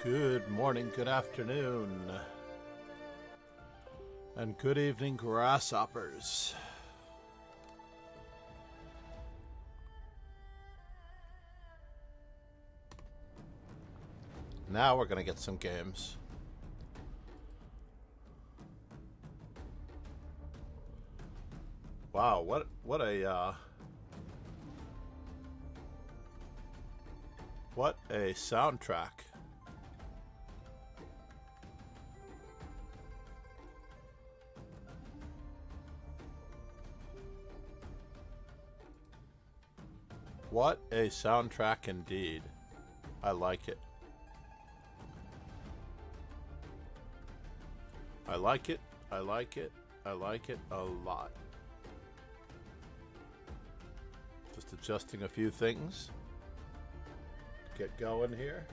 Good morning, good afternoon, and good evening, grasshoppers. Now we're gonna get some games. Wow, what a soundtrack. What a soundtrack indeed. I like it. I like it. I like it. I like it a lot. Just adjusting a few things. Get going here.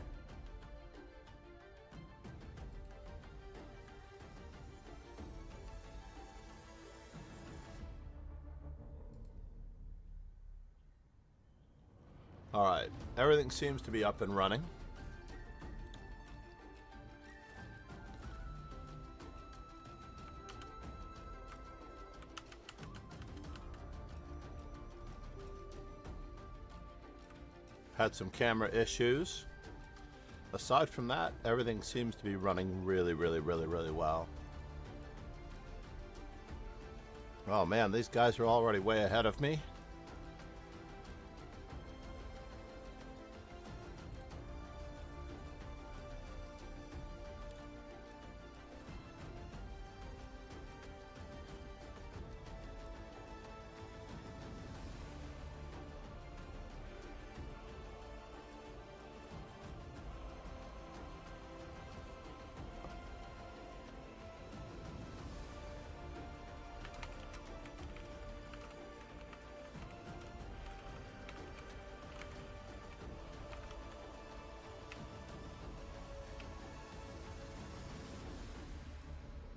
All right, everything seems to be up and running. Had some camera issues. Aside from that, everything seems to be running really well. Oh man, these guys are already way ahead of me.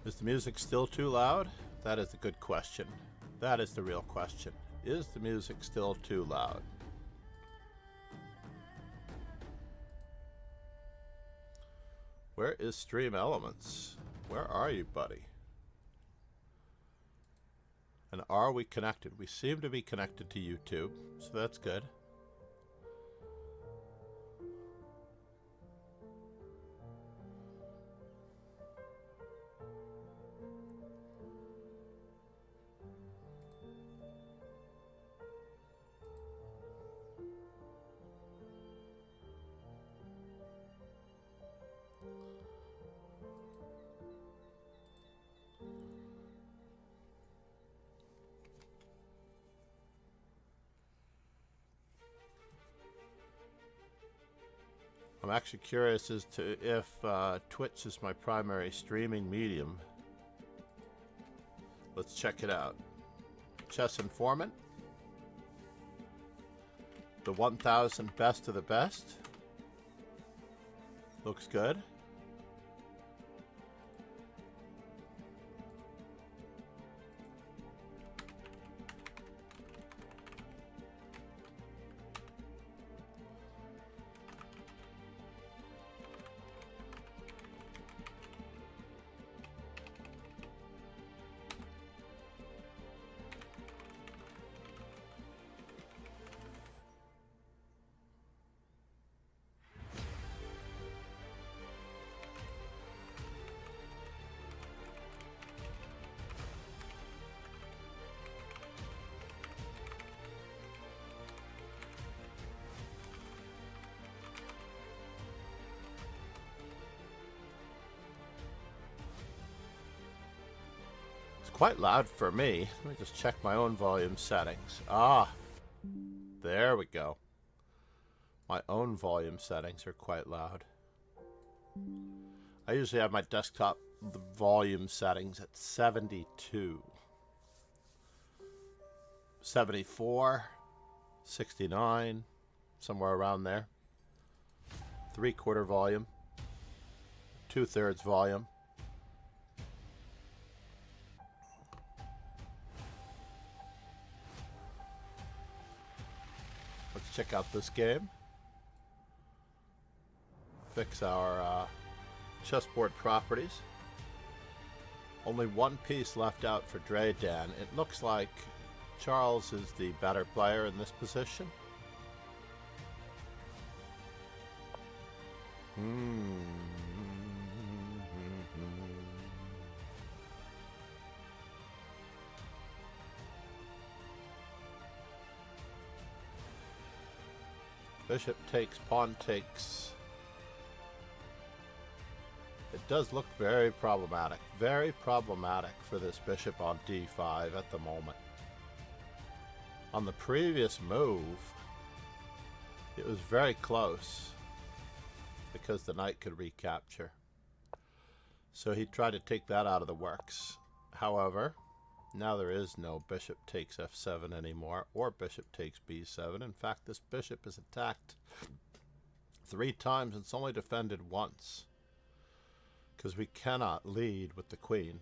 Is the music still too loud? That is a good question. That is the real question. Is the music still too loud? Where is Stream Elements? Where are you, buddy? And are we connected? We seem to be connected to YouTube, so that's good. I'm actually curious as to if Twitch is my primary streaming medium. Let's check it out. Chess Informant. The 1000 best of the best. Looks good. Quite loud for me. Let me just check my own volume settings. Ah, there we go. My own volume settings are quite loud. I usually have my desktop volume settings at 72, 74, 69, somewhere around there. 3/4 volume, 2/3 volume. Check out this game. fix our chessboard properties. Only one piece left out for Draydan. It looks like Charles is the better player in this position. Bishop takes, pawn takes. It does look very problematic for this bishop on d5 at the moment. On the previous move, it was very close because the knight could recapture. So he tried to take that out of the works. However, now there is no bishop takes f7 anymore, or bishop takes b7. In fact, this bishop is attacked 3 times and it's only defended once, because we cannot lead with the queen.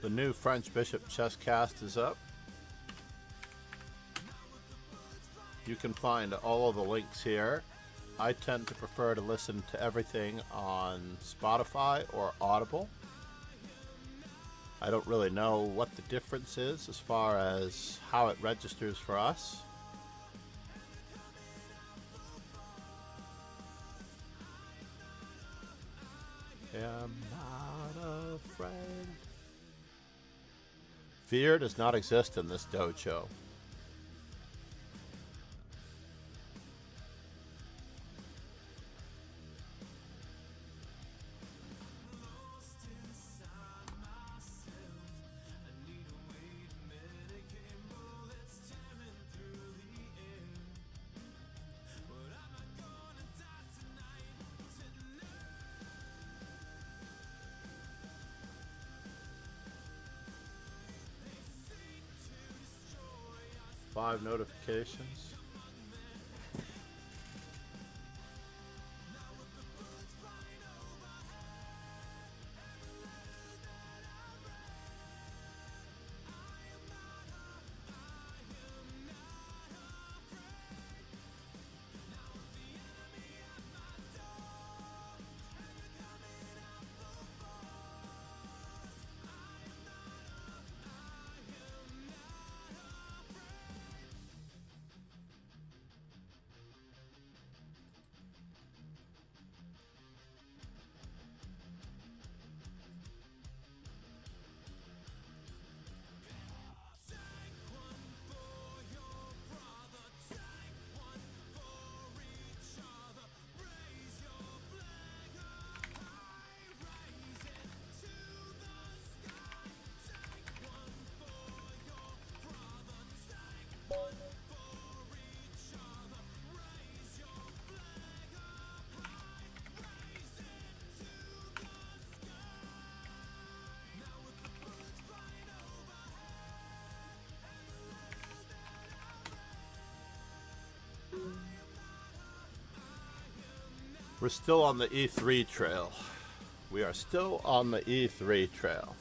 The new French Bishop chess cast is up. You can find all of the links here. I tend to prefer to listen to everything on Spotify or Audible. I don't really know what the difference is as far as how it registers for us. Am not afraid. Fear does not exist in this dojo. Five notifications. We're still on the E3 trail. We are still on the E3 trail.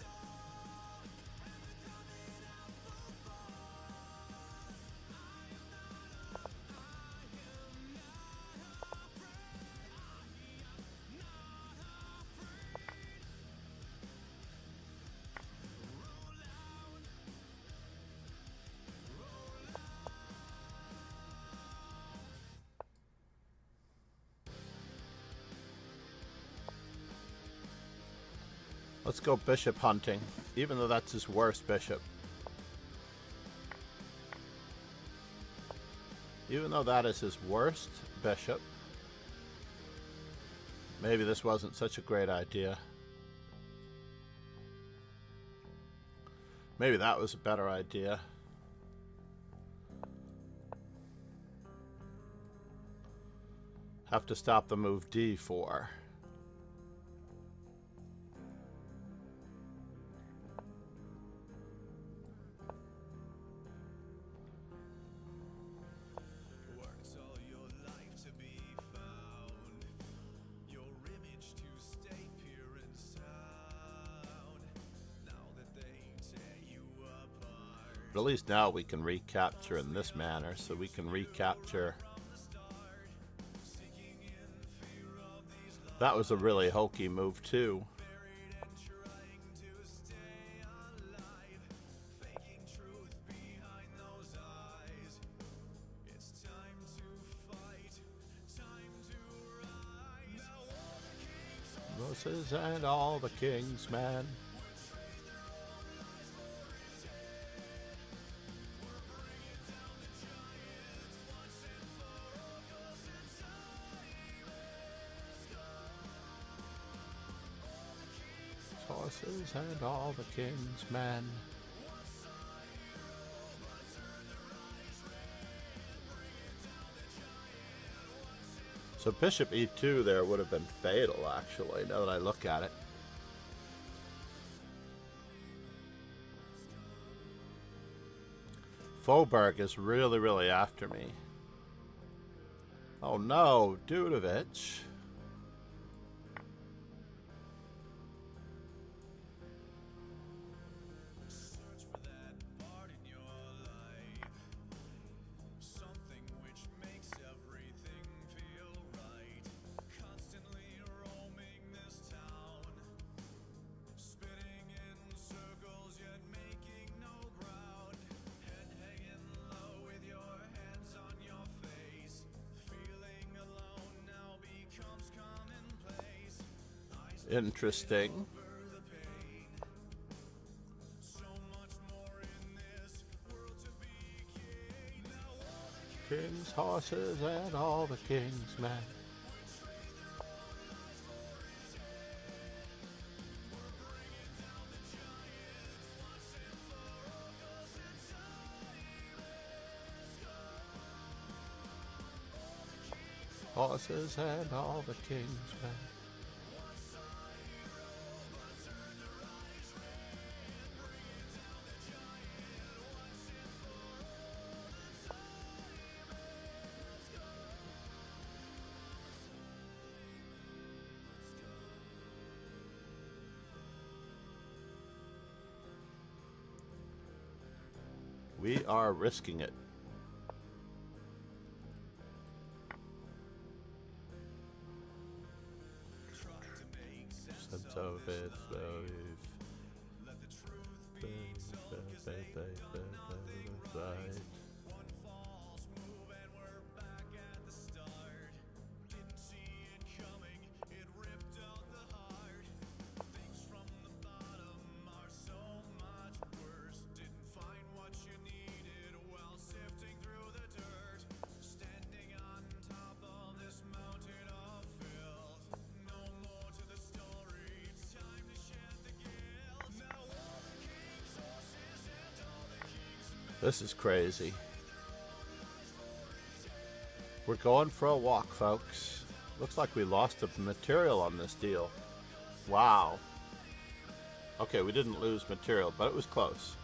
Let's go bishop hunting, even though that's his worst bishop. Even though that is his worst bishop, maybe this wasn't such a great idea. Maybe that was a better idea. Have to stop the move d4. But at least now we can recapture in this manner, so we can recapture. That was a really hokey move too. Moses and all the king's men. Horses and all the king's men. So bishop e2 there would have been fatal, actually, now that I look at it. Faubourg is really, really after me. Oh no, Dudovich. Interesting. King's horses and all the king's men. Horses and all the king's men. We are risking it. Sense of it, This is crazy. We're going for a walk, folks. Looks like we lost a material on this deal. Wow. Okay, we didn't lose material, but it was close.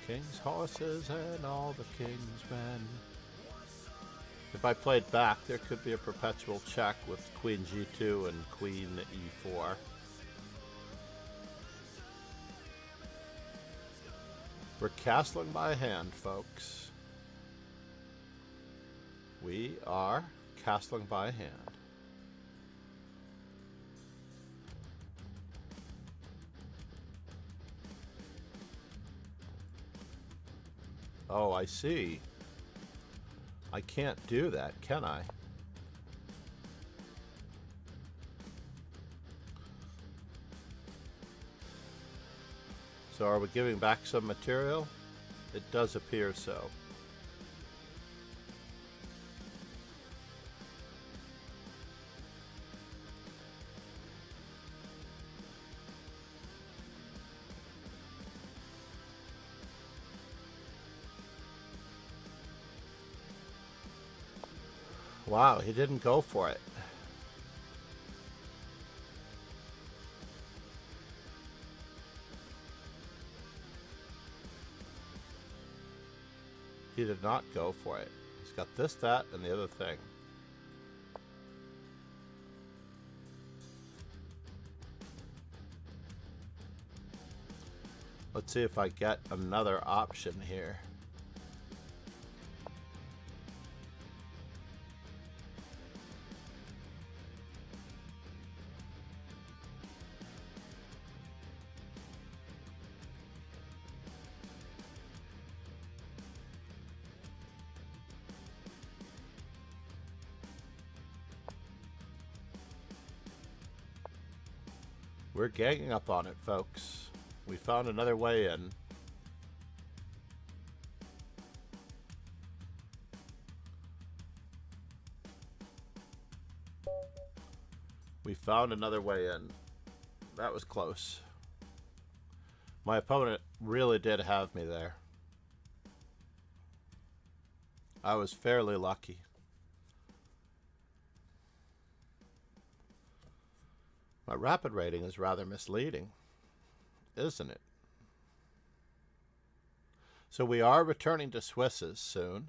King's horses and all the king's men. If I played back, there could be a perpetual check with queen g2 and queen e4. We're castling by hand, folks. We are castling by hand. Oh, I see. I can't do that, can I? So are we giving back some material? It does appear so. Wow, he didn't go for it. He did not go for it. He's got this, that, and the other thing. Let's see if I get another option here. We're ganging up on it, folks. We found another way in. We found another way in. That was close. My opponent really did have me there. I was fairly lucky. My rapid rating is rather misleading, isn't it? So we are returning to Swiss's soon.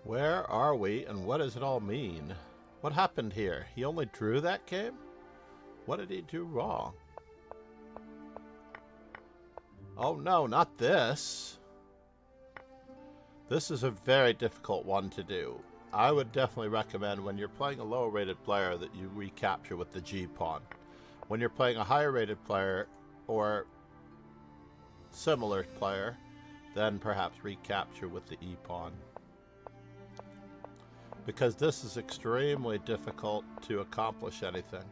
Where are we, and what does it all mean? What happened here? He only drew that game? What did he do wrong? Oh no, not this. This is a very difficult one to do. I would definitely recommend when you're playing a lower rated player that you recapture with the G pawn. When you're playing a higher rated player or similar player, then perhaps recapture with the E pawn. Because this is extremely difficult to accomplish anything.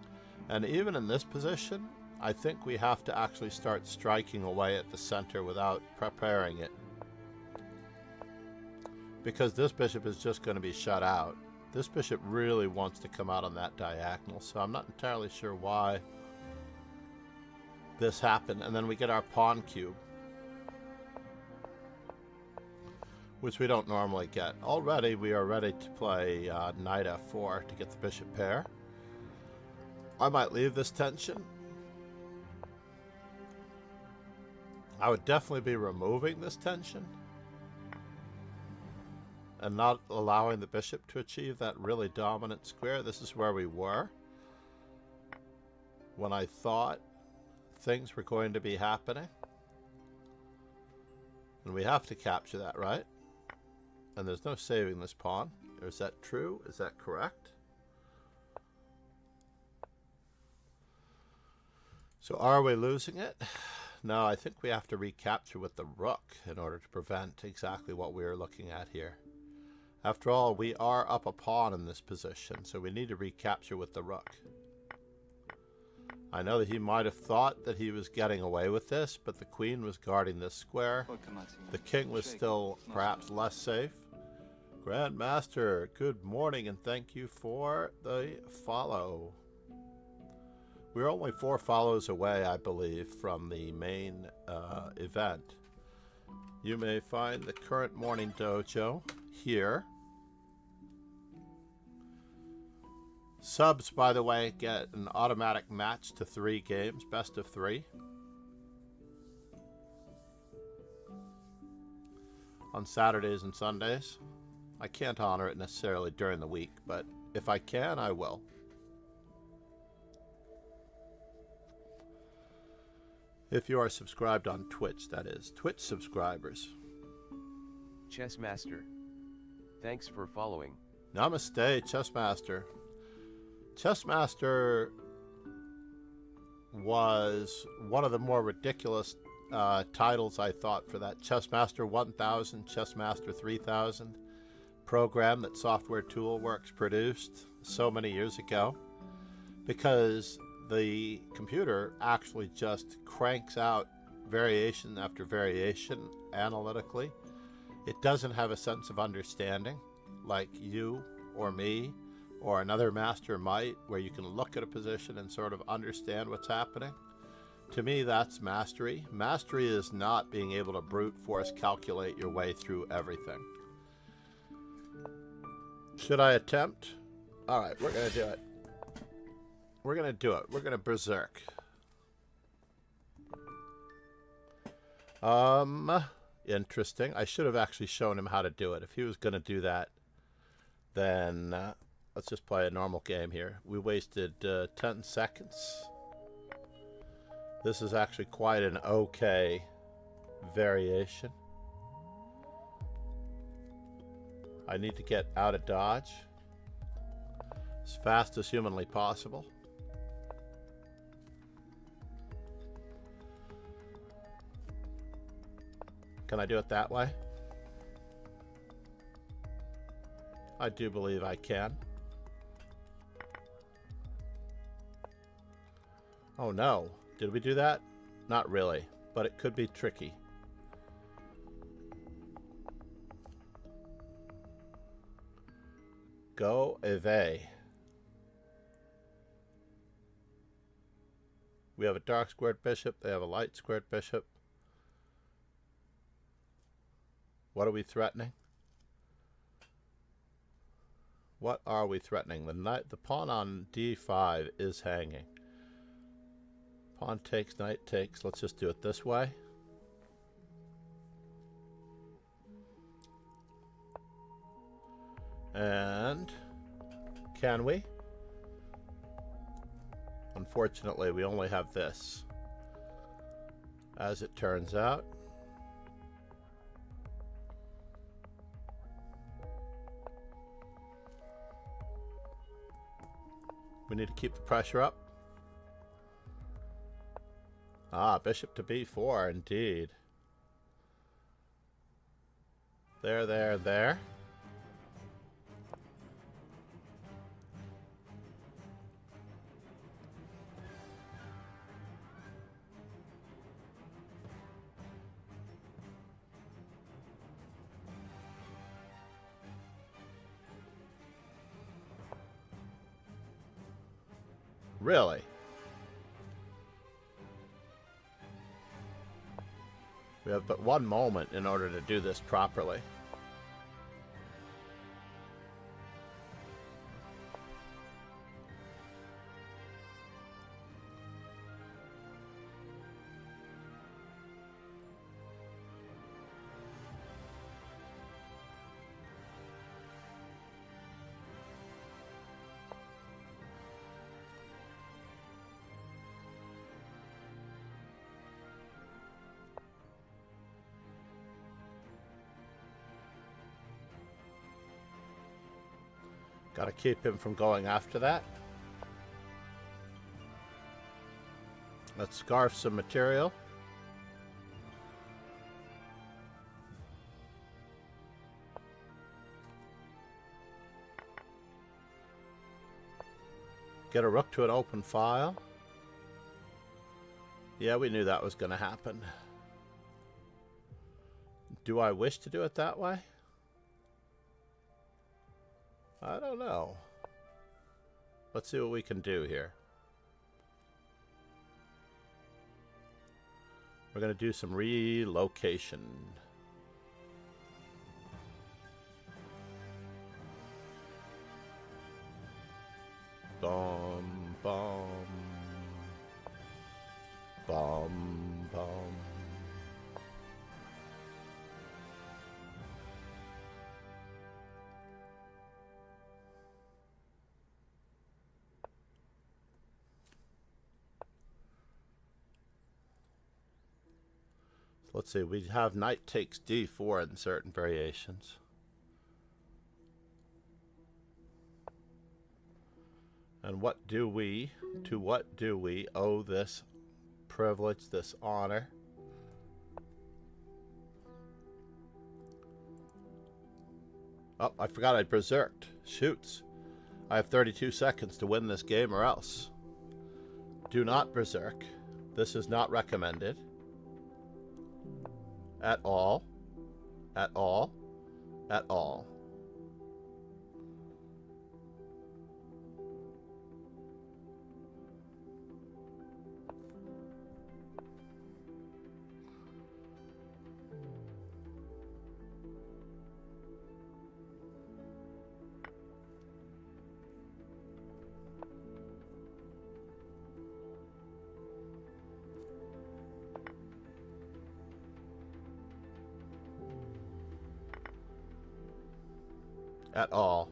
And even in this position, I think we have to actually start striking away at the center without preparing it. Because this bishop is just going to be shut out. This bishop really wants to come out on that diagonal, so I'm not entirely sure why this happened. And then we get our pawn cube, which we don't normally get. Already we are ready to play knight f4 to get the bishop pair. I might leave this tension. I would definitely be removing this tension and not allowing the bishop to achieve that really dominant square. This is where we were when I thought things were going to be happening. And we have to capture that, right? And there's no saving this pawn. Or is that true? Is that correct? So are we losing it? No, I think we have to recapture with the rook in order to prevent exactly what we are looking at here. After all, we are up a pawn in this position, so we need to recapture with the rook. I know that he might have thought that he was getting away with this, but the queen was guarding this square. The king was still perhaps less safe. Grandmaster, good morning and thank you for the follow. We're only 4 follows away, I believe, from the main event. You may find the current morning dojo here. Subs, by the way, get an automatic match to 3 games, best of 3. On Saturdays and Sundays. I can't honor it necessarily during the week, but if I can, I will. If you are subscribed on Twitch, that is. Twitch subscribers. Chessmaster. Thanks for following. Namaste, Chessmaster. Chessmaster was one of the more ridiculous titles, I thought, for that Chessmaster 1000, Chessmaster 3000 program that Software Toolworks produced so many years ago, because the computer actually just cranks out variation after variation analytically. It doesn't have a sense of understanding like you or me or another master might, where you can look at a position and sort of understand what's happening. To me, that's mastery. Mastery is not being able to brute force calculate your way through everything. Should I attempt? All right, we're going to do it. We're going to do it. We're going to berserk. Interesting. I should have actually shown him how to do it. If he was going to do that, then let's just play a normal game here. We wasted 10 seconds. This is actually quite an okay variation. I need to get out of dodge as fast as humanly possible. Can I do it that way? I do believe I can. Oh no. Did we do that? Not really, but it could be tricky. Go away. We have a dark squared bishop. They have a light squared bishop. What are we threatening? What are we threatening? The pawn on d5 is hanging. Pawn takes, knight takes. Let's just do it this way. And can we? Unfortunately, we only have this, as it turns out. We need to keep the pressure up. Ah, bishop to b4, indeed. There, there, there. Really? We have but one moment in order to do this properly. Got to keep him from going after that. Let's scarf some material. Get a rook to an open file. Yeah, we knew that was going to happen. Do I wish to do it that way? I don't know. Let's see what we can do here. We're going to do some relocation. Bum, bum. Bum, bum. So let's see, we have knight takes d4 in certain variations. And what do we, to what do we owe this privilege, this honor? Oh, I forgot I berserked. Shoots. I have 32 seconds to win this game or else. Do not berserk. This is not recommended. At all. At all. At all. At all.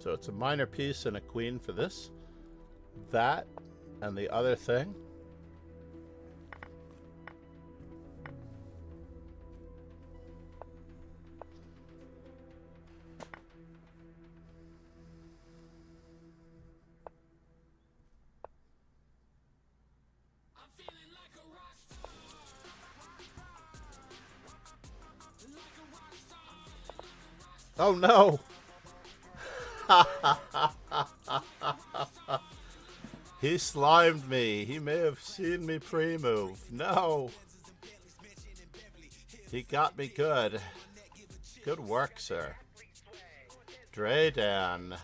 So it's a minor piece and a queen for this, that, and the other thing. Oh no! He slimed me. He may have seen me pre-move. No. He got me good. Good work, sir. Draydan.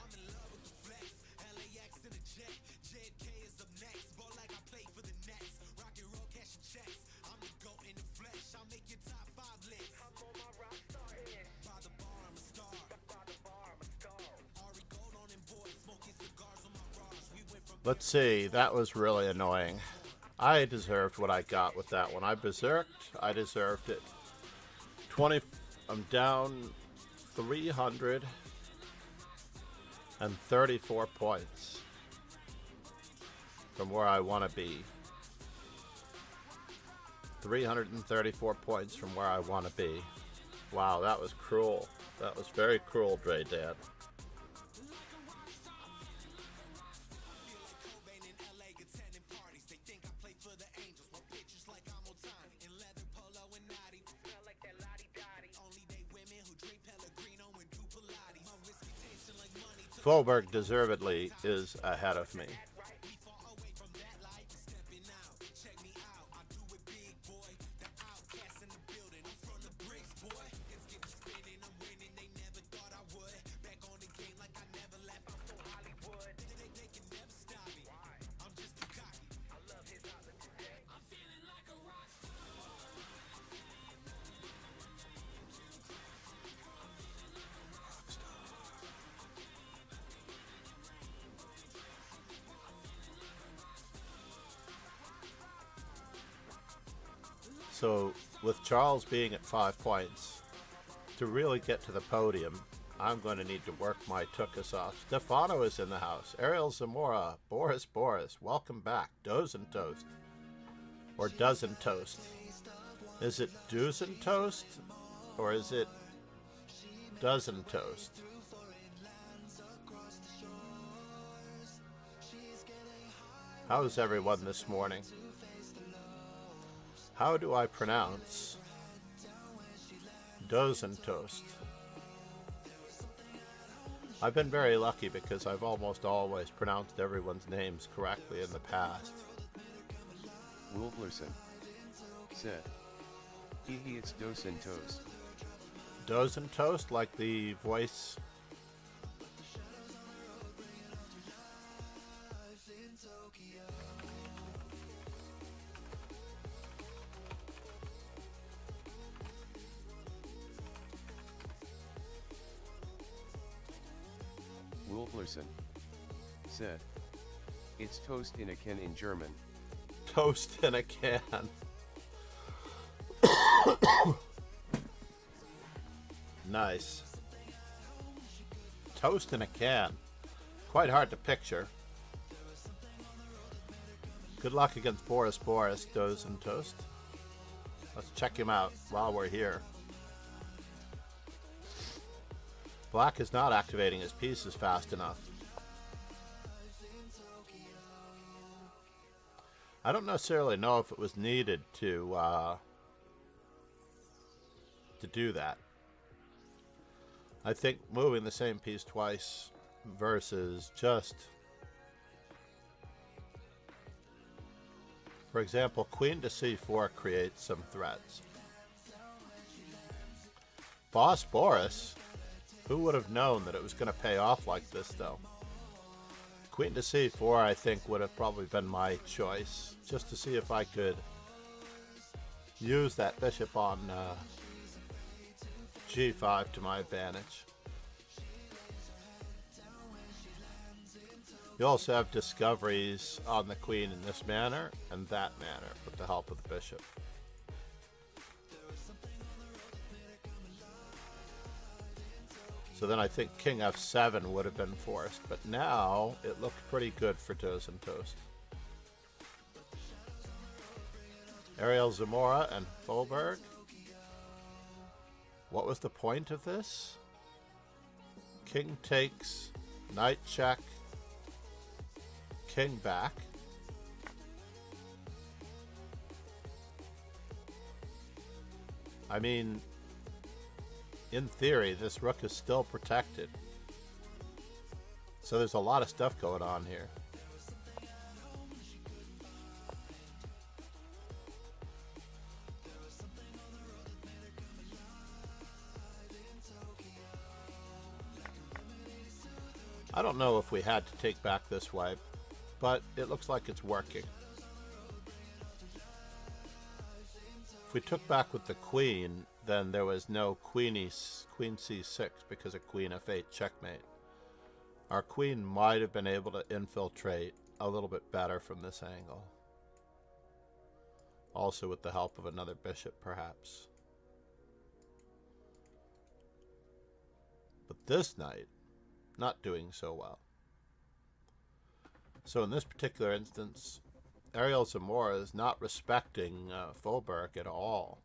Let's see, that was really annoying. I deserved what I got with that one. I berserked, I deserved it. I'm down 334 points from where I want to be. 334 points from where I want to be. Wow, that was cruel. That was very cruel, Draydan. Folberg deservedly is ahead of me. So, with Charles being at 5 points, to really get to the podium, I'm going to need to work my tuchus off. Stefano is in the house. Ariel Zamora, Boris, welcome back. Dozen Toast. Or Dozen Toast. Is it Dozen Toast? Or is it Dozen Toast? How's everyone this morning? How do I pronounce Dozen Toast? I've been very lucky because I've almost always pronounced everyone's names correctly in the past. Wolflerson said, it's Dozen Toast. Dozen Toast, like the voice. Wolflerson said, it's toast in a can in German. Toast in a can. Nice. Toast in a can. Quite hard to picture. Good luck against Boris, Dozen Toast. Let's check him out while we're here. Black is not activating his pieces fast enough. I don't necessarily know if it was needed to do that. I think moving the same piece twice versus just, for example, Queen to C4 creates some threats. Boss Boris, who would have known that it was going to pay off like this, though? Queen to C4, I think, would have probably been my choice, just to see if I could use that bishop on G5 to my advantage. You also have discoveries on the queen in this manner and that manner with the help of the bishop. So then I think King F7 would have been forced, but now it looked pretty good for Dozen Toast. Ariel Zamora and Folberg. What was the point of this? King takes, knight check, king back. I mean, in theory, this rook is still protected. So there's a lot of stuff going on here. I don't know if we had to take back this way, but it looks like it's working. If we took back with the queen, then there was no queen c6 because of queen f8 checkmate. Our queen might have been able to infiltrate a little bit better from this angle. Also with the help of another bishop, perhaps. But this knight, not doing so well. So in this particular instance, Ariel Zamora is not respecting Folberg at all.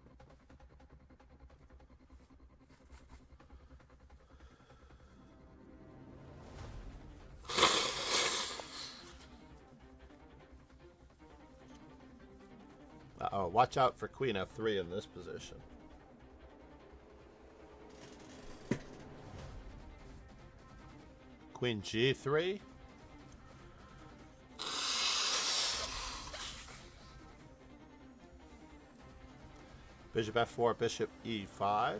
Uh-oh, watch out for Queen F3 in this position. Queen G3. Bishop F4, Bishop E5.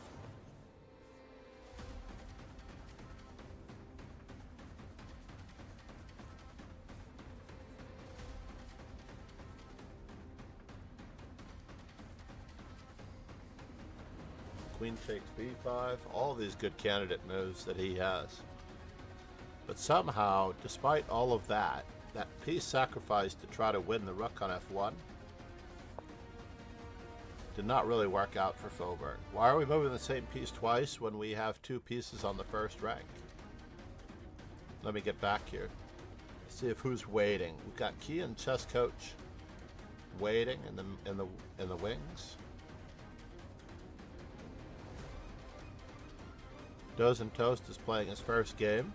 Queen takes B5. All these good candidate moves that he has. But somehow, despite all of that, that piece sacrificed to try to win the rook on F1 Did not really work out for Faubourg. Why are we moving the same piece twice when we have 2 pieces on the first rank? Let me get back here. See if who's waiting. We've got Key and Chess Coach waiting in the wings. Dozen Toast is playing his first game.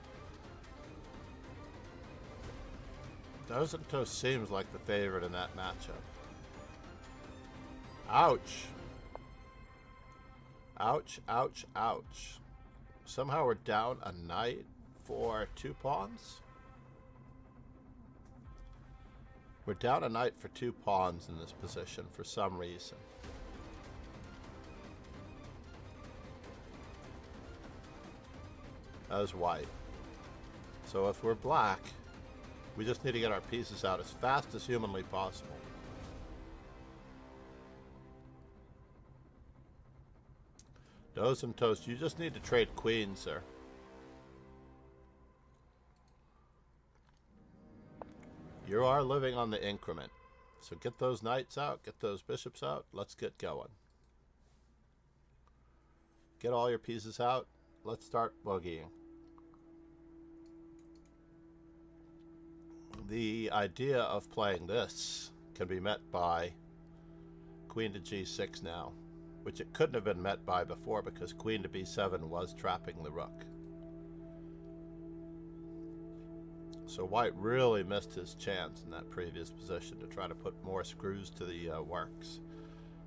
Dozen Toast seems like the favorite in that matchup. Ouch. Ouch, ouch, ouch. Somehow we're down a knight for 2 pawns? We're down a knight for 2 pawns in this position for some reason. As white. So if we're black, we just need to get our pieces out as fast as humanly possible. Dozen Toast, you just need to trade queens, sir. You are living on the increment. So get those knights out, get those bishops out, let's get going. Get all your pieces out, let's start boogieing. The idea of playing this can be met by queen to g6 now, which it couldn't have been met by before because queen to b7 was trapping the rook. So white really missed his chance in that previous position to try to put more screws to the works.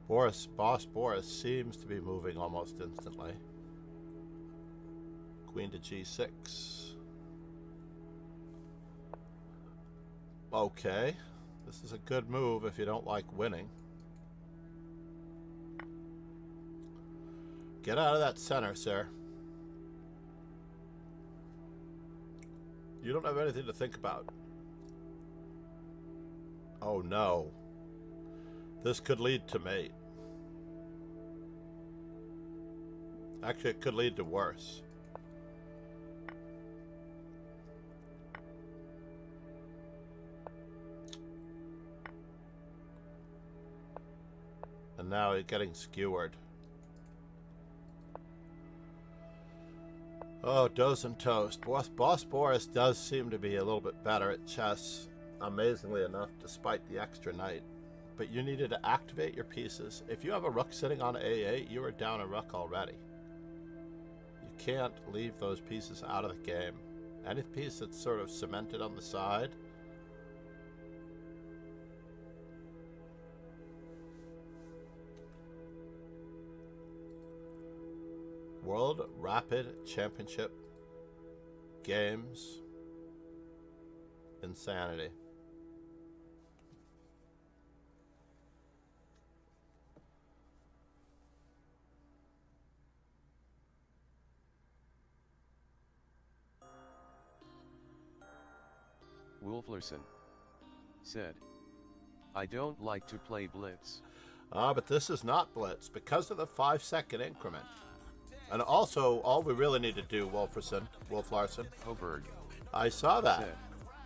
Boss Boris seems to be moving almost instantly. Queen to g6. Okay, this is a good move if you don't like winning. Get out of that center, sir. You don't have anything to think about. Oh no. This could lead to mate. Actually, it could lead to worse. And now it's getting skewered. Oh, Dozen Toast. Boss Boris does seem to be a little bit better at chess, amazingly enough, despite the extra knight. But you needed to activate your pieces. If you have a rook sitting on A8, you are down a rook already. You can't leave those pieces out of the game. Any piece that's sort of cemented on the side, World Rapid Championship Games. Insanity. Wolflerson said, I don't like to play blitz. But this is not blitz because of the 5-second increment. And also, all we really need to do, Wolflerson, Hoberg. I saw that. Said,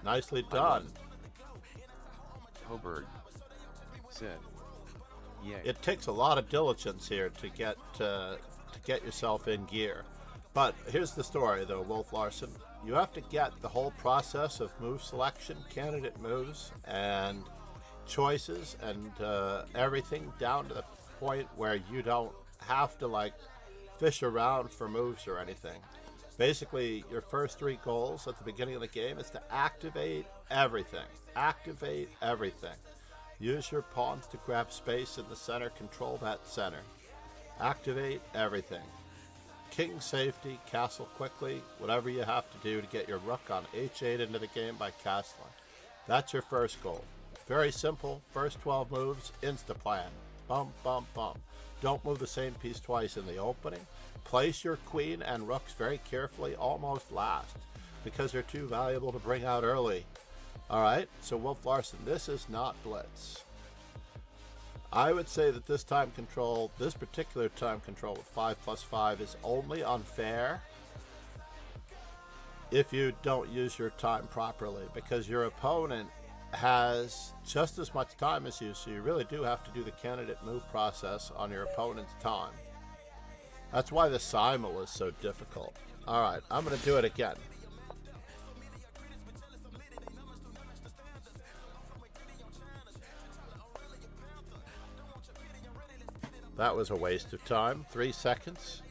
Nicely done. Hoberg said, yeah. It takes a lot of diligence here to get yourself in gear. But here's the story, though, Wolf Larson. You have to get the whole process of move selection, candidate moves, and choices, and everything down to the point where you don't have to, like, fish around for moves or anything. Basically, your first 3 goals at the beginning of the game is to activate everything. Activate everything. Use your pawns to grab space in the center, control that center. Activate everything. King safety, castle quickly, whatever you have to do to get your rook on h8 into the game by castling. That's your first goal. Very simple, first 12 moves, insta-plan. Bump, bump, bump. Don't move the same piece twice in the opening. Place your queen and rooks very carefully, almost last, because they're too valuable to bring out early. Alright, so Wolf Larson, this is not blitz. I would say that this time control, this particular time control with 5+5 is only unfair if you don't use your time properly, because your opponent has just as much time as you, so you really do have to do the candidate move process on your opponent's time. That's why the simul is so difficult. Alright, I'm going to do it again. That was a waste of time. 3 seconds.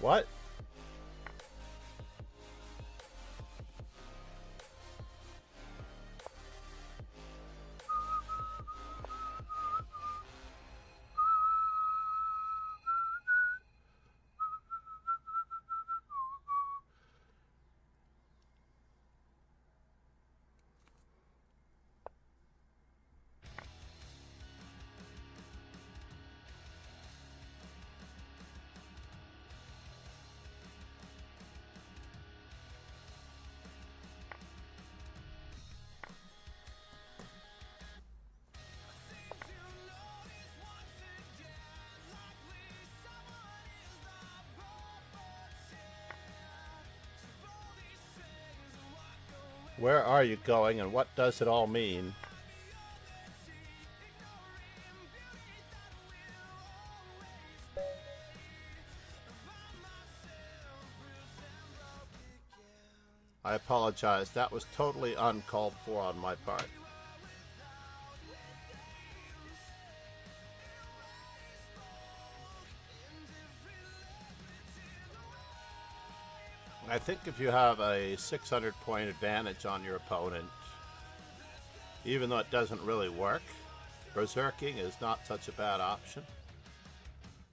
What? Where are you going, and what does it all mean? I apologize. That was totally uncalled for on my part. I think if you have a 600-point advantage on your opponent, even though it doesn't really work, berserking is not such a bad option.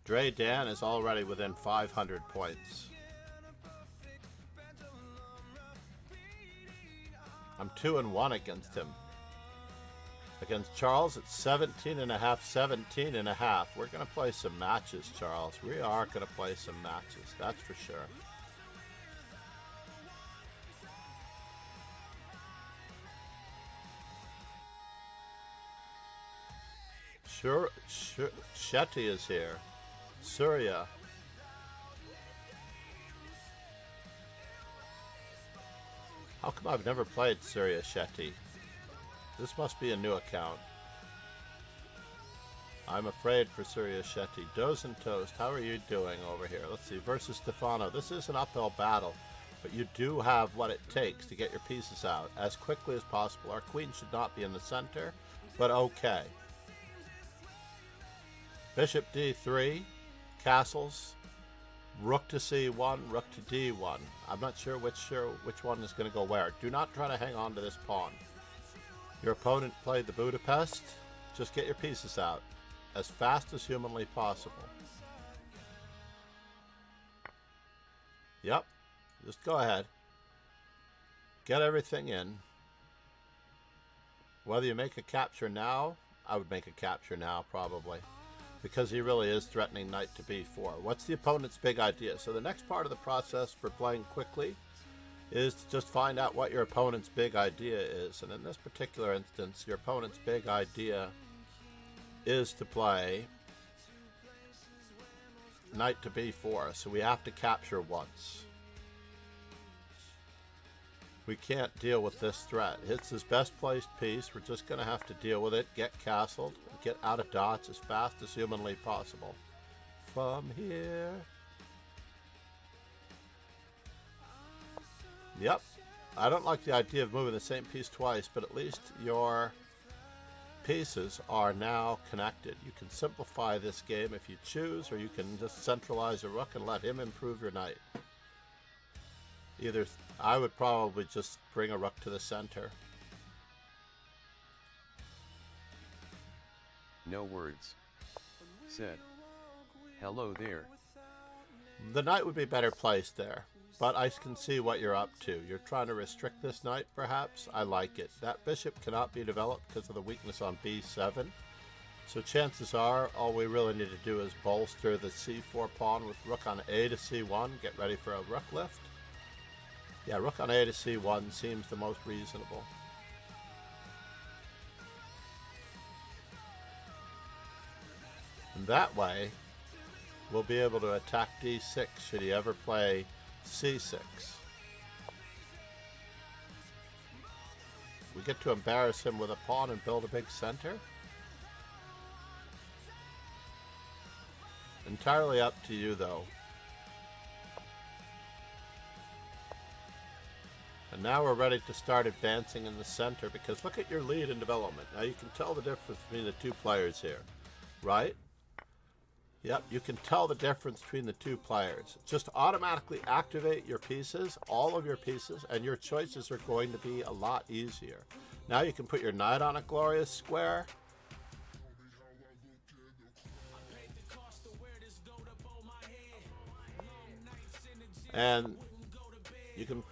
Dre Dan is already within 500 points. I'm 2-1 against him. Against Charles, it's 17.5, 17.5. We're going to play some matches, Charles. We are going to play some matches, that's for sure. Shetty is here. Surya. How come I've never played Surya Shetty? This must be a new account. I'm afraid for Surya Shetty. Doze and Toast, how are you doing over here? Let's see, versus Stefano. This is an uphill battle, but you do have what it takes to get your pieces out as quickly as possible. Our queen should not be in the center, but okay. Bishop d3, castles, rook to c1, rook to d1. I'm not sure which one is going to go where. Do not try to hang on to this pawn. Your opponent played the Budapest. Just get your pieces out as fast as humanly possible. Yep, just go ahead. Get everything in. Whether you make a capture now, I would make a capture now probably, because he really is threatening knight to b4. What's the opponent's big idea? So the next part of the process for playing quickly is to just find out what your opponent's big idea is. And in this particular instance, your opponent's big idea is to play knight to b4. So we have to capture once. We can't deal with this threat. It's his best placed piece. We're just going to have to deal with it, get castled, get out of dots as fast as humanly possible. From here. Yep. I don't like the idea of moving the same piece twice, but at least your pieces are now connected. You can simplify this game if you choose, or you can just centralize a rook and let him improve your knight. Either, I would probably just bring a rook to the center. No words. Said. Hello there. The knight would be better placed there, but I can see what you're up to. You're trying to restrict this knight, perhaps? I like it. That bishop cannot be developed because of the weakness on b7. So chances are, all we really need to do is bolster the c4 pawn with rook on a to c1, get ready for a rook lift. Yeah, rook on a to c1 seems the most reasonable. And that way, we'll be able to attack d6 should he ever play c6. We get to embarrass him with a pawn and build a big center. Entirely up to you, though. And now we're ready to start advancing in the center, because look at your lead in development. Now you can tell the difference between the two players here, right? Yep, you can tell the difference between the two players. Just automatically activate your pieces, all of your pieces, and your choices are going to be a lot easier. Now you can put your knight on a glorious square. And you can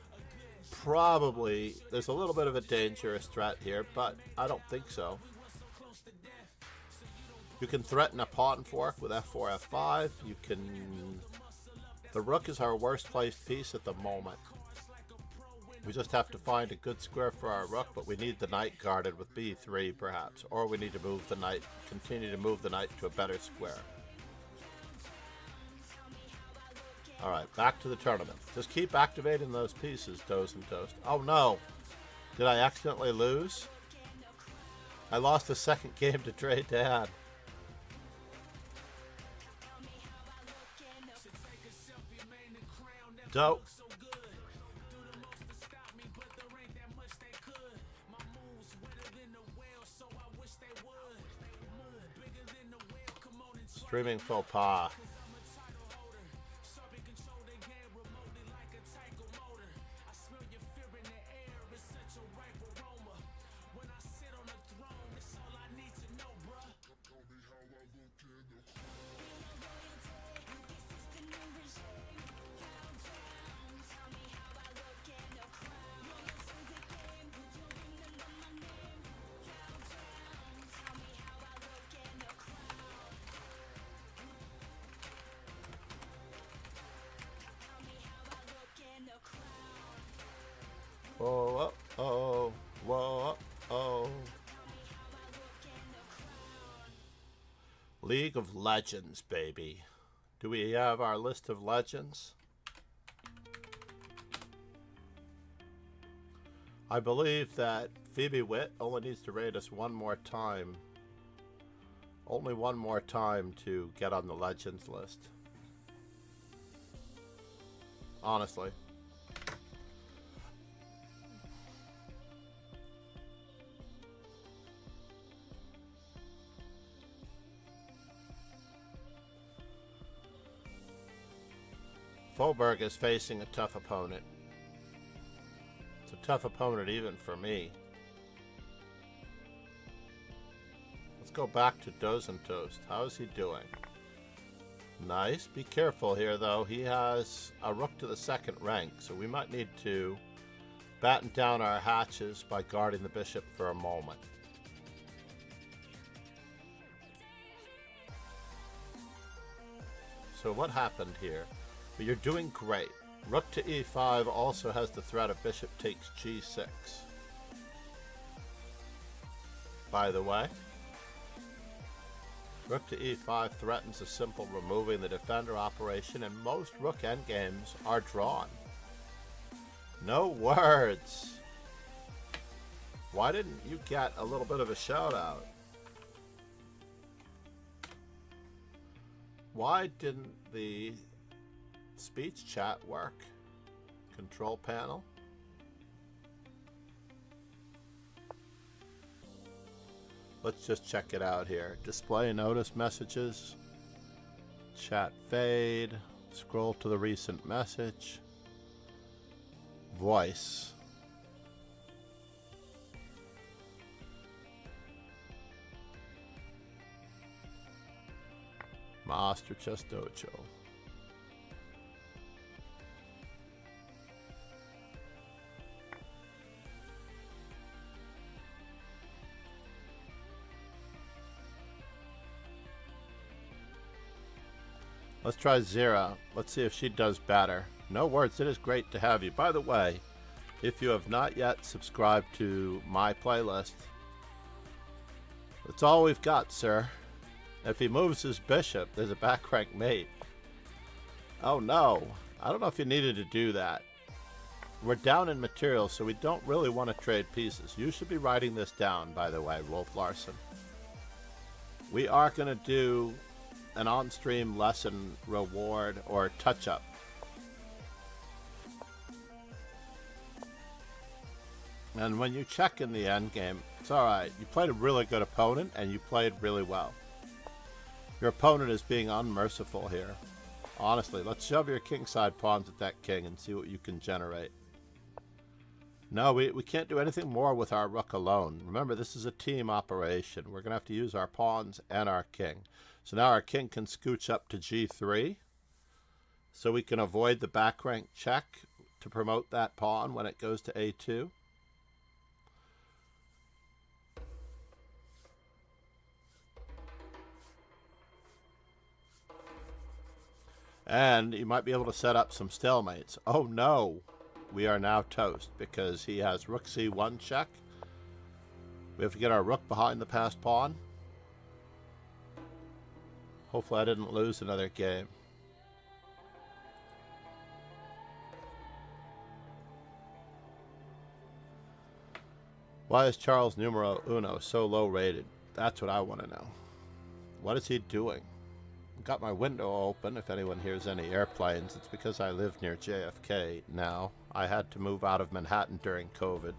probably, there's a little bit of a dangerous threat here, but I don't think so. You can threaten a pawn fork with f4, f5. You can... The rook is our worst placed piece at the moment. We just have to find a good square for our rook, but we need the knight guarded with b3 perhaps. Or we need to move the knight, continue to move the knight to a better square. Alright, back to the tournament. Just keep activating those pieces, Toes and Toast. Oh no! Did I accidentally lose? I lost the second game to Dre Dad. Dope. Streaming faux pas. Whoa, oh, whoa, oh. League of Legends, baby. Do we have our list of legends? I believe that Phoebe Witt only needs to raid us one more time. Only one more time to get on the legends list. Honestly. Faubourg is facing a tough opponent. It's a tough opponent even for me. Let's go back to Dozen Toast. How is he doing? Nice. Be careful here, though. He has a rook to the second rank, so we might need to batten down our hatches by guarding the bishop for a moment. So what happened here? But you're doing great. Rook to e5 also has the threat of bishop takes g6. By the way, rook to e5 threatens a simple removing the defender operation, and most rook endgames are drawn. No words. Why didn't you get a little bit of a shout out? Why didn't the speech chat work? Control panel. Let's just check it out here. Display notice messages. Chat fade. Scroll to the recent message. Voice. Master Chess Dojo. Let's try Zira. Let's see if she does better. No words. It is great to have you. By the way, if you have not yet subscribed to my playlist, that's all we've got, sir. If he moves his bishop, there's a back rank mate. Oh no. I don't know if you needed to do that. We're down in materials, so we don't really want to trade pieces. You should be writing this down, by the way, Wolf Larson. We are going to do an on-stream lesson reward or touch-up. And when you check in the end game, it's alright. You played a really good opponent, and you played really well. Your opponent is being unmerciful here. Honestly, let's shove your kingside pawns at that king and see what you can generate. No, we can't do anything more with our rook alone. Remember, this is a team operation. We're going to have to use our pawns and our king. So now our king can scooch up to g3. So we can avoid the back rank check to promote that pawn when it goes to a2. And you might be able to set up some stalemates. Oh no, we are now toast because he has rook c1 check. We have to get our rook behind the passed pawn. Hopefully I didn't lose another game. Why is Charles numero uno so low rated? That's what I want to know. What is he doing? Got my window open. If anyone hears any airplanes, it's because I live near JFK now. I had to move out of Manhattan during COVID.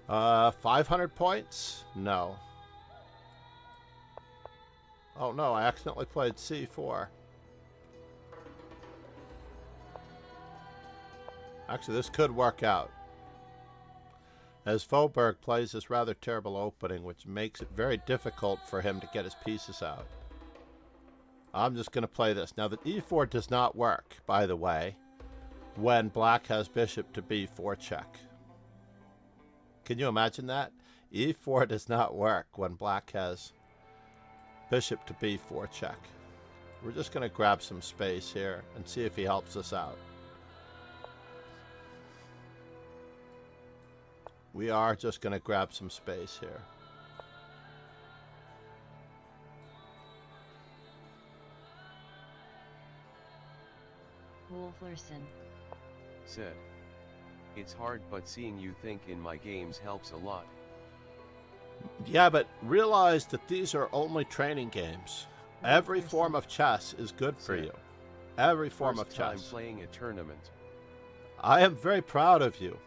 Uh, 500 points? No. Oh no, I accidentally played c4. Actually, this could work out. As Faubourg plays this rather terrible opening, which makes it very difficult for him to get his pieces out. I'm just going to play this. Now, the e4 does not work, by the way, when black has bishop to b4 check. Can you imagine that? e4 does not work when black has bishop to b4 check. We're just going to grab some space here and see if he helps us out. We are just going to grab some space here. Wolf Larson said, "It's hard, but seeing you think in my games helps a lot." Yeah, but realize that these are only training games. Every form of chess is good for you. Every form of chess. First time playing a tournament. I am very proud of you.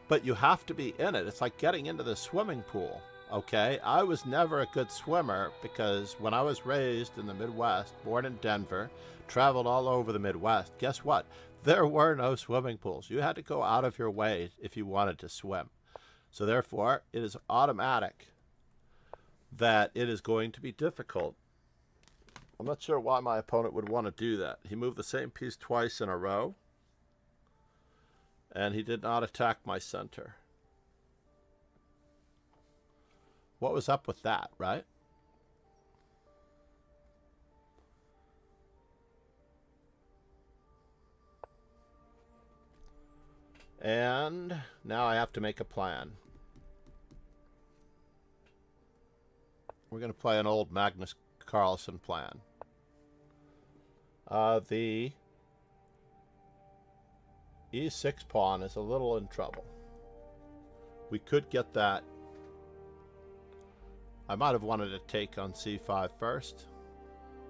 But you have to be in it. It's like getting into the swimming pool, okay? I was never a good swimmer because when I was raised in the Midwest, born in Denver, traveled all over the Midwest, guess what? There were no swimming pools. You had to go out of your way if you wanted to swim. So therefore, it is automatic that it is going to be difficult. I'm not sure why my opponent would want to do that. He moved the same piece twice in a row. And he did not attack my center. What was up with that, right? And now I have to make a plan. We're going to play an old Magnus Carlsen plan. The e6 pawn is a little in trouble. We could get that. I might have wanted to take on c5 first,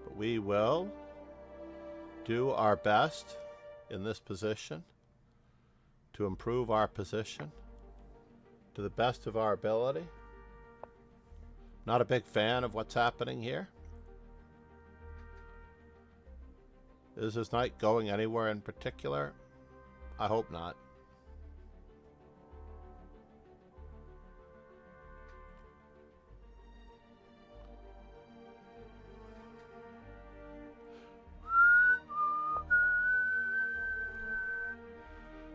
but we will do our best in this position to improve our position to the best of our ability. Not a big fan of what's happening here. Is this knight going anywhere in particular? I hope not.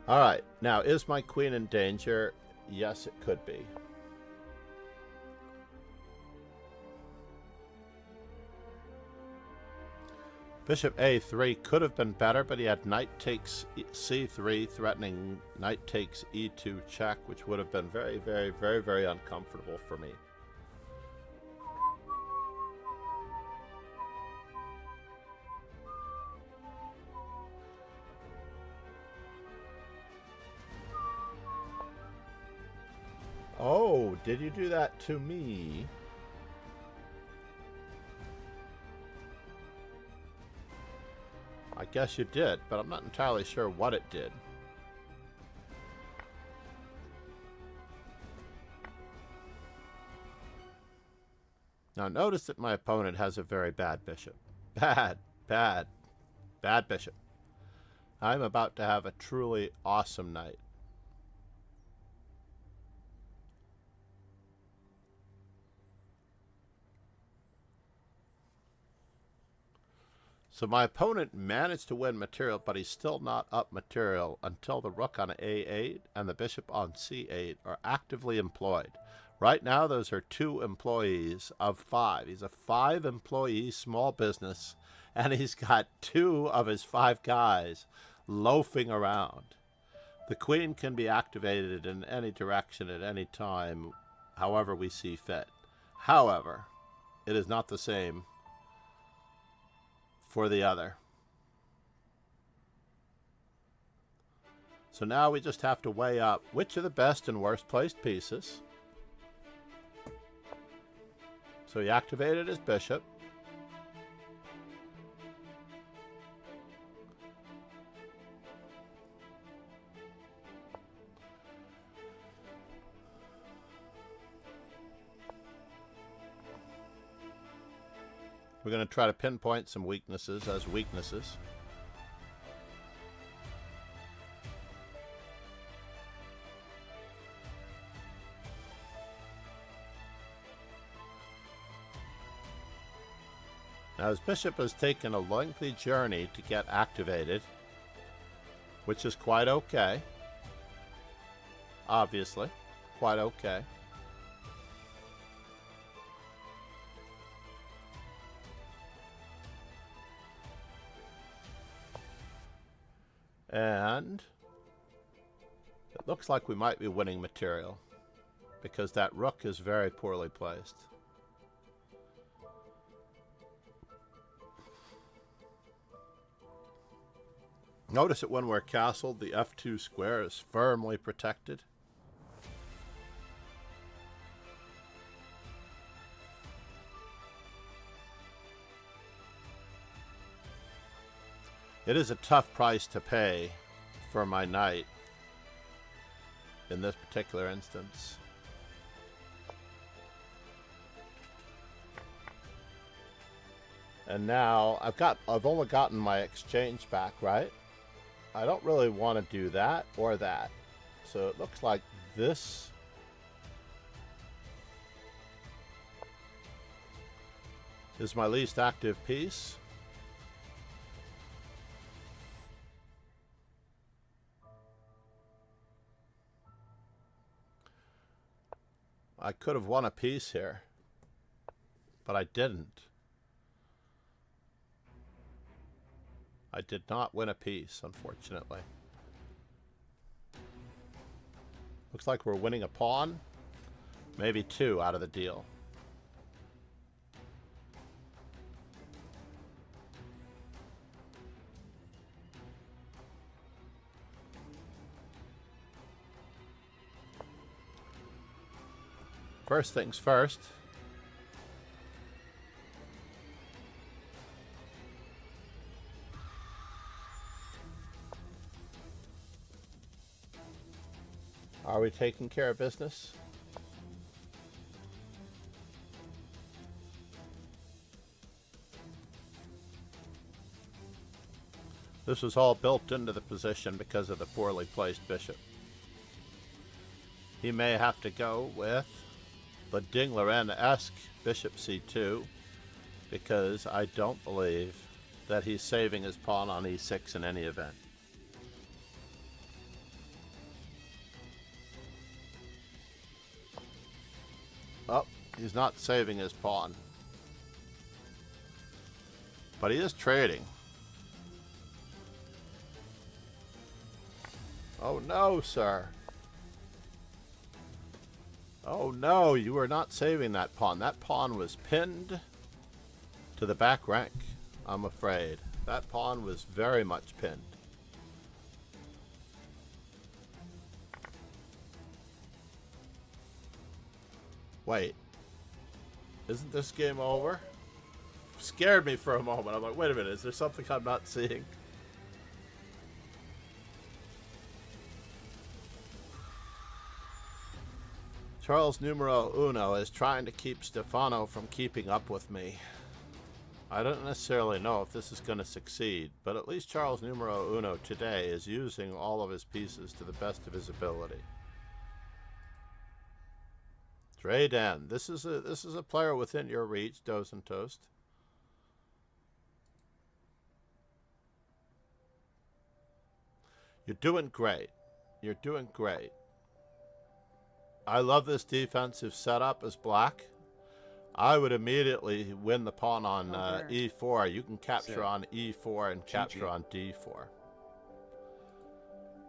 Alright, now is my queen in danger? Yes, it could be. Bishop a3 could have been better, but he had knight takes c3, threatening knight takes e2 check, which would have been very, very, very, very uncomfortable for me. Oh, did you do that to me? I guess you did, but I'm not entirely sure what it did. Now notice that my opponent has a very bad bishop. Bad, bad, bad bishop. I'm about to have a truly awesome night. So my opponent managed to win material, but he's still not up material until the rook on a8 and the bishop on c8 are actively employed. Right now, those are 2 employees of 5. He's a 5-employee small business, and he's got 2 of his 5 guys loafing around. The queen can be activated in any direction at any time, however we see fit. However, it is not the same for the other. So now we just have to weigh up which are the best and worst placed pieces. So he activated his bishop. We're going to try to pinpoint some weaknesses as weaknesses. Now his bishop has taken a lengthy journey to get activated, which is quite okay. Obviously, quite okay. And it looks like we might be winning material because that rook is very poorly placed. Notice that when we're castled, the f2 square is firmly protected. It is a tough price to pay for my knight in this particular instance. And now I've only gotten my exchange back, right? I don't really want to do that or that. So it looks like this is my least active piece. I could have won a piece here, but I didn't. I did not win a piece, unfortunately. Looks like we're winning a pawn, maybe 2 out of the deal. First things first. Are we taking care of business? This was all built into the position because of the poorly placed bishop. He may have to go with the Dingler-esque bishop c2 because I don't believe that he's saving his pawn on e6 in any event. Oh, he's not saving his pawn. But he is trading. Oh no, sir. Oh no, you are not saving that pawn. That pawn was pinned to the back rank, I'm afraid. That pawn was very much pinned. Wait. Isn't this game over? Scared me for a moment. I'm like, wait a minute, is there something I'm not seeing? Charles numero uno is trying to keep Stefano from keeping up with me. I don't necessarily know if this is going to succeed, but at least Charles numero uno today is using all of his pieces to the best of his ability. Drayden, this is a player within your reach, Dozen Toast. You're doing great. You're doing great. I love this defensive setup as black. I would immediately win the pawn on e4. You can capture on e4 and capture on d4.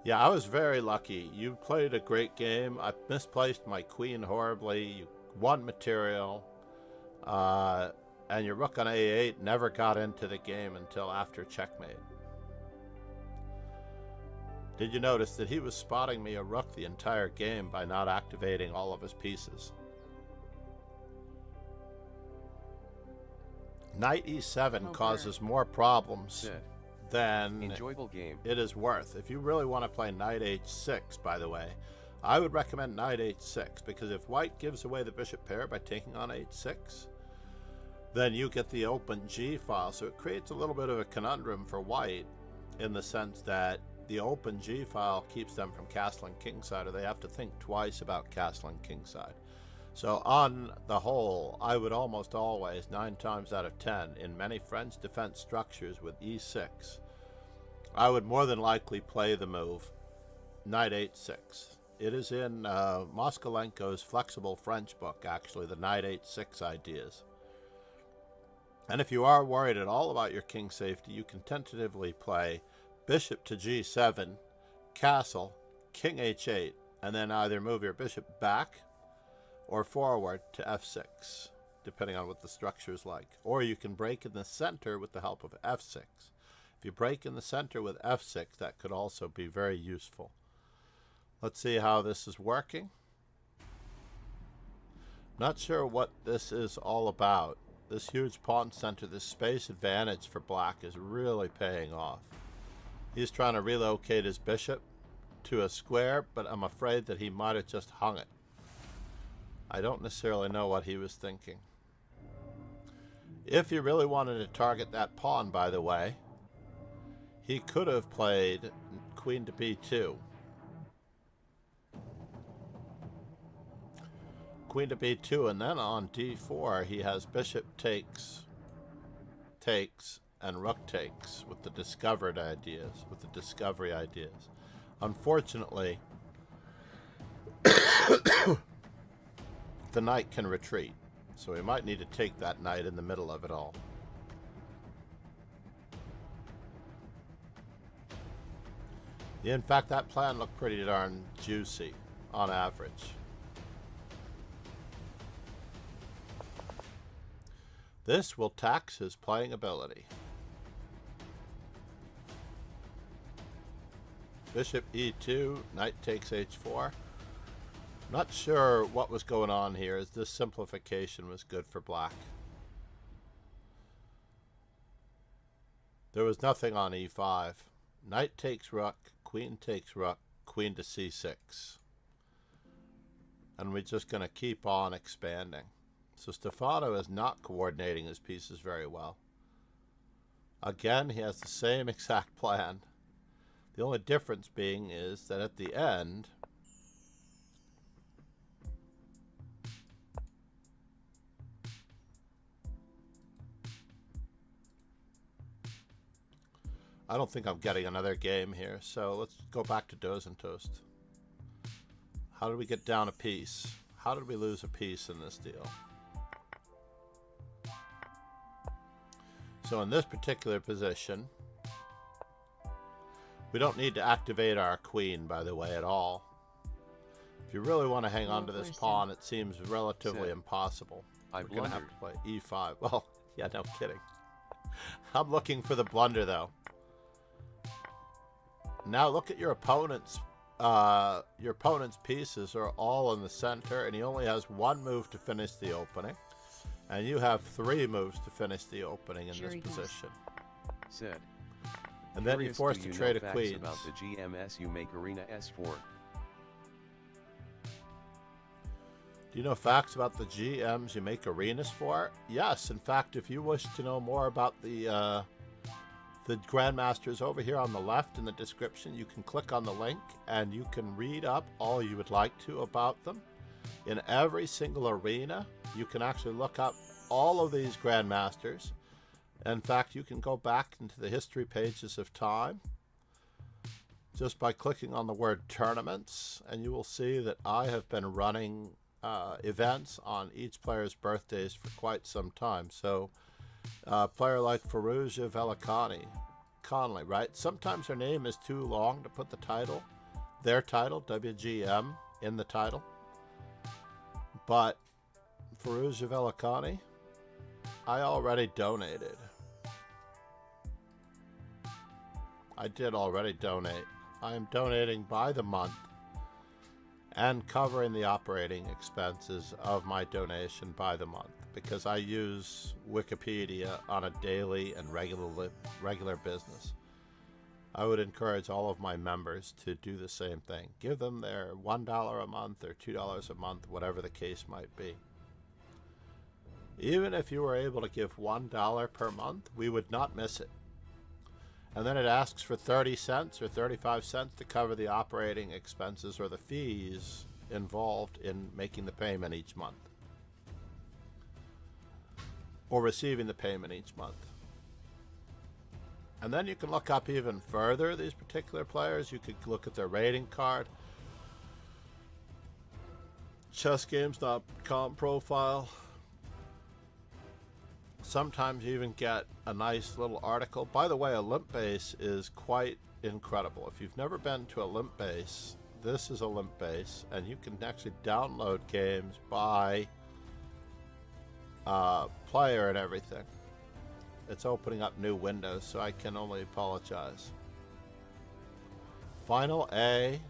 Yeah, I was very lucky. You played a great game. I misplaced my queen horribly. You won material. And your rook on a8 never got into the game until after checkmate. Did you notice that he was spotting me a rook the entire game by not activating all of his pieces? Knight e7 causes more problems than enjoyable game it is worth. If you really want to play knight h6, by the way, I would recommend knight h6, because if white gives away the bishop pair by taking on h6, then you get the open g file. So it creates a little bit of a conundrum for white in the sense that the open g file keeps them from castling kingside, or they have to think twice about castling kingside. So on the whole, I would almost always, 9 times out of 10, in many French defense structures with e6, I would more than likely play the move knight h6. It is in Kovalenko's flexible French book, actually, the knight h6 ideas. And if you are worried at all about your king safety, you can tentatively play bishop to g7, castle, king h8, and then either move your bishop back or forward to f6, depending on what the structure is like. Or you can break in the center with the help of f6. If you break in the center with f6, that could also be very useful. Let's see how this is working. Not sure what this is all about. This huge pawn center, this space advantage for black is really paying off. He's trying to relocate his bishop to a square, but I'm afraid that he might have just hung it. I don't necessarily know what he was thinking. If he really wanted to target that pawn, by the way, he could have played queen to b2. Queen to b2, and then on d4 he has bishop takes, and rook takes with the discovery ideas. Unfortunately, the knight can retreat, so we might need to take that knight in the middle of it all. Yeah, in fact, that plan looked pretty darn juicy on average. This will tax his playing ability. Bishop e2, knight takes h4. Not sure what was going on here, as this simplification was good for black. There was nothing on e5. Knight takes rook, queen to c6. And we're just going to keep on expanding. So Stefano is not coordinating his pieces very well. Again, he has the same exact plan. The only difference being is that at the end, I don't think I'm getting another game here, so let's go back to Dozentoast. How did we get down a piece? How did we lose a piece in this deal? So in this particular position, we don't need to activate our queen, by the way, at all. If you really want to hang on to this pawn, it seems relatively impossible. We're going to have to play e5. Well, yeah, no kidding. I'm looking for the blunder, though. Now look at your opponent's pieces are all in the center, and he only has one move to finish the opening. And you have 3 moves to finish the opening in this position. Said. And then you're forced to trade a queen. About the GMS you make arena S4. Do you know facts about the GMs you make arenas for? Yes, in fact, if you wish to know more about the Grandmasters over here on the left in the description, you can click on the link and you can read up all you would like to about them. In every single arena, you can actually look up all of these Grandmasters. In fact, you can go back into the history pages of time just by clicking on the word tournaments, and you will see that I have been running events on each player's birthdays for quite some time. So a player like Firouzja Conley, right? Sometimes her name is too long to put the title, their title, WGM, in the title. But Firouzja Velakani, I already donated. I did already donate. I am donating by the month and covering the operating expenses of my donation by the month, because I use Wikipedia on a daily and regular business. I would encourage all of my members to do the same thing. Give them their $1 a month or $2 a month, whatever the case might be. Even if you were able to give $1 per month, we would not miss it. And then it asks for 30 cents or 35 cents to cover the operating expenses or the fees involved in making the payment each month, or receiving the payment each month. And then you can look up even further these particular players. You could look at their rating card, chessgames.com profile. Sometimes you even get a nice little article. By the way, a limp base is quite incredible. If you've never been to a limp base, this is a limp base, and you can actually download games by player and everything. It's opening up new windows, so I can only apologize. Final A,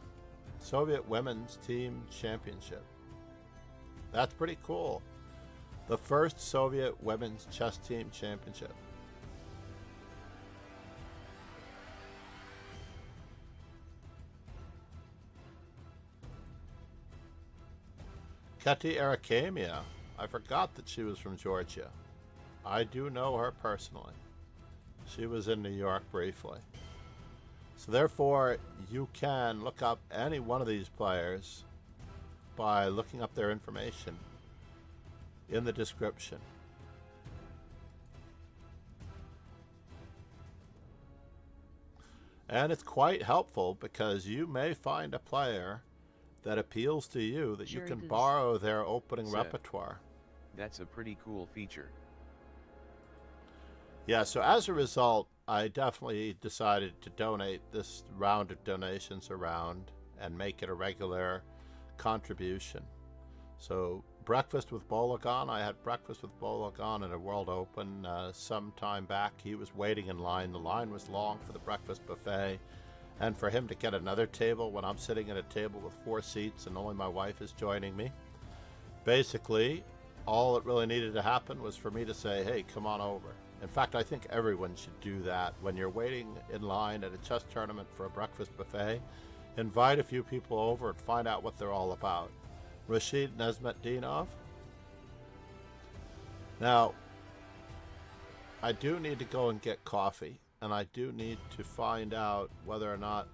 Soviet Women's Team Championship. That's pretty cool. The first Soviet Women's Chess Team Championship. Keti Arakamiya. I forgot that she was from Georgia. I do know her personally. She was in New York briefly. So therefore, you can look up any one of these players by looking up their information in the description. And it's quite helpful because you may find a player that appeals to you that you can borrow their opening repertoire. That's a pretty cool feature. Yeah, so as a result, I definitely decided to donate this round of donations around and make it a regular contribution. So breakfast with Bologan, I had breakfast with Bologan at a World Open some time back. He was waiting in line. The line was long for the breakfast buffet. And for him to get another table when I'm sitting at a table with 4 seats and only my wife is joining me, basically, all that really needed to happen was for me to say, hey, come on over. In fact, I think everyone should do that. When you're waiting in line at a chess tournament for a breakfast buffet, invite a few people over and find out what they're all about. Rashid Nezmetdinov. Now, I do need to go and get coffee, and I do need to find out whether or not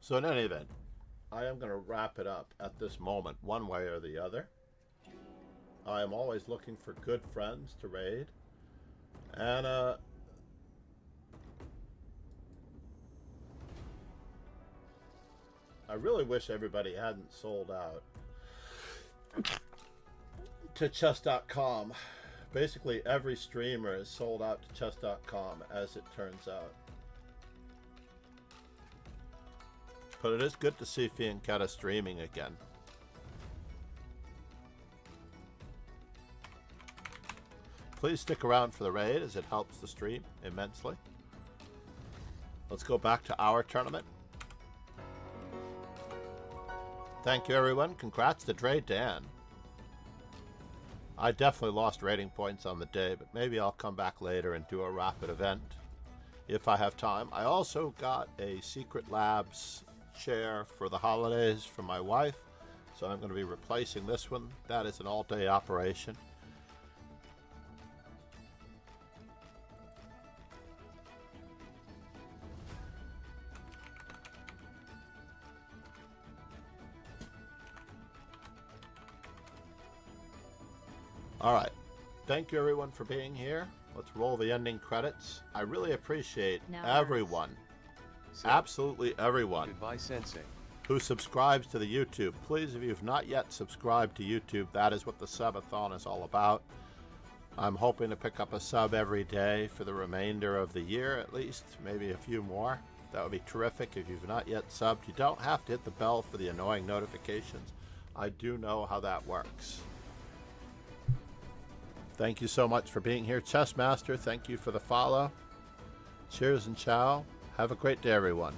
so in any event, I am going to wrap it up at this moment, one way or the other. I am always looking for good friends to raid. And, I really wish everybody hadn't sold out to chess.com. Basically, every streamer is sold out to chess.com, as it turns out. But it is good to see Fiancetta streaming again. Please stick around for the raid, as it helps the stream immensely. Let's go back to our tournament. Thank you, everyone. Congrats to Dre Dan. I definitely lost rating points on the day, but maybe I'll come back later and do a rapid event if I have time. I also got a Secret Labs chair for the holidays from my wife, so I'm going to be replacing this one. That is an all-day operation. All right, thank you everyone for being here. Let's roll the ending credits. I really appreciate everyone, absolutely everyone, Goodbye, Sensei, who subscribes to the YouTube. Please, if you've not yet subscribed to YouTube, that is what the subathon is all about. I'm hoping to pick up a sub every day for the remainder of the year, at least, maybe a few more. That would be terrific. If you've not yet subbed, you don't have to hit the bell for the annoying notifications. I do know how that works. Thank you so much for being here. Chessmaster, thank you for the follow. Cheers and ciao. Have a great day, everyone.